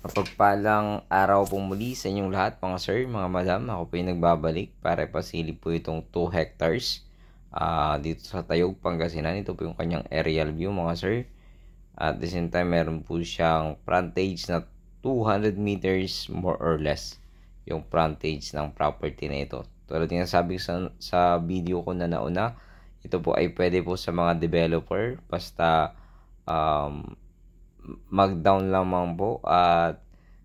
Mapagpalang araw po muli sa inyong lahat mga sir, mga madam. Ako po yung nagbabalik para pasilip po itong 2 hectares dito sa Tayog, Pangasinan. Ito po yung kanyang aerial view mga sir. At the same time, meron po siyang frontage na 200 meters more or less yung frontage ng property na ito. Tulad ng sabi sa video ko na nauna, ito po ay pwede po sa mga developer basta mag-down lamang po at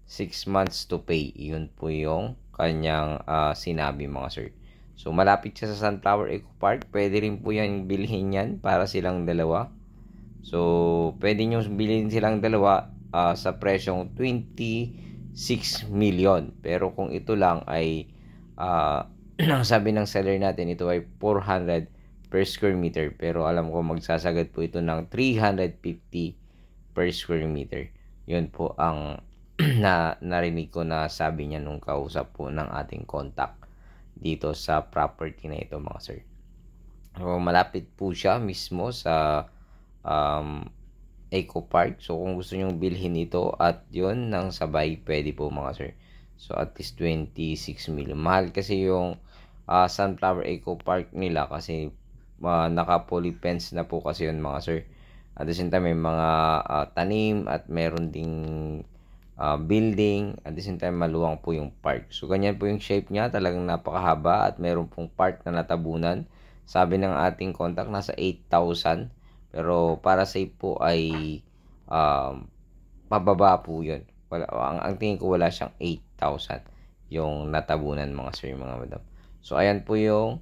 6 months to pay. Yun po yung kanyang sinabi mga sir. So malapit siya sa Sunflower Eco Park. Pwede rin po yan bilhin yan para silang dalawa. So pwede nyo bilhin silang dalawa sa presyong 26 million. Pero kung ito lang ay sabi ng seller natin, ito ay 400 per square meter. Pero alam ko magsasagad po ito ng 350 per square meter. Yun po ang narinig ko na sabi niya nung kausap po ng ating contact dito sa property na ito mga sir. So, malapit po siya mismo sa Eco Park. So kung gusto nyong bilhin ito at yun nang sabay, pwede po mga sir. So at least 26 million. Mahal kasi yung Sunflower Eco Park nila kasi naka-poly fence na po kasi yun mga sir. At the same time, may mga tanim at meron ding building. At the same time, maluwang po yung park. So, ganyan po yung shape niya. Talagang napakahaba at meron pong part na natabunan. Sabi ng ating contact, nasa 8,000. Pero para safe po ay pababa po yun. Ang tingin ko wala siyang 8,000 yung natabunan mga sir, mga madam. So, ayan po yung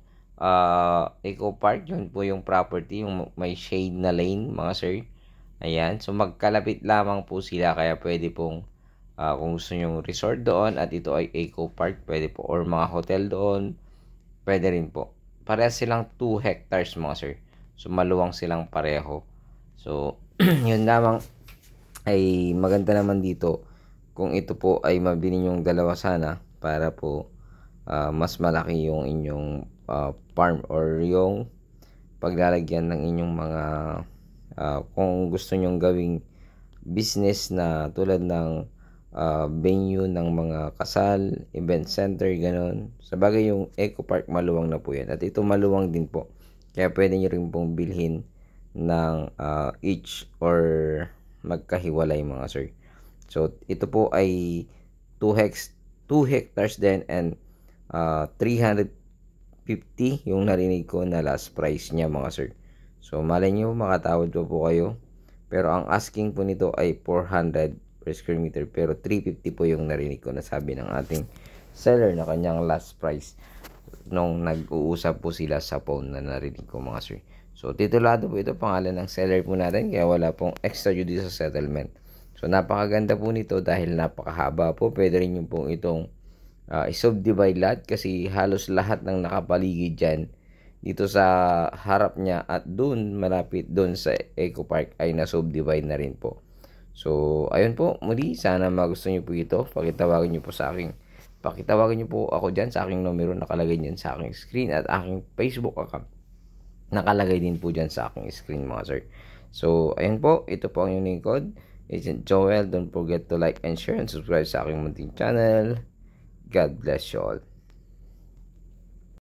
Eco Park. Yun po yung property, yung may shade na lane mga sir. Ayan, so magkalapit lamang po sila, kaya pwede pong kung gusto nyo resort doon at ito ay Eco Park, pwede po, or mga hotel doon, pwede rin po. Parehas silang 2 hectares mga sir, so maluwang silang pareho. So yun lamang ay maganda naman dito kung ito po ay mabili nyong dalawa sana para po mas malaki yung inyong farm or yung paglalagyan ng inyong mga kung gusto nyong gawing business na tulad ng venue ng mga kasal, event center, ganon. Sa bagay yung Eco Park maluwang na po yan at ito maluwang din po, kaya pwede nyo rin pong bilhin ng each or magkahiwalay mga sir. So ito po ay 2 hectares din and 350 yung narinig ko na last price niya mga sir. So malay nyo makatawad po kayo. Pero ang asking po nito ay 400 per square meter. Pero 350 po yung narinig ko na sabi ng ating seller na kanyang last price nung nag-uusap po sila sa phone na narinig ko mga sir. So titulado po ito, pangalan ng seller po natin, kaya wala pong extrajudicial settlement. So napakaganda po nito dahil napakahaba po. Pwede rin yung pong itong i-subdivide lahat kasi halos lahat ng nakapaligid dyan dito sa harap niya at dun malapit dun sa Eco Park ay na-subdivide na rin po. So ayun po, muli sana magustuhan niyo po ito. Pakitawagan niyo po ako dyan sa aking numero, nakalagay dyan sa aking screen, at aking Facebook account nakalagay din po dyan sa aking screen mga sir. So ayun po, ito po ang inyong lingkod, Agent Joel. Don't forget to like and share and subscribe sa aking munting channel. God bless you all.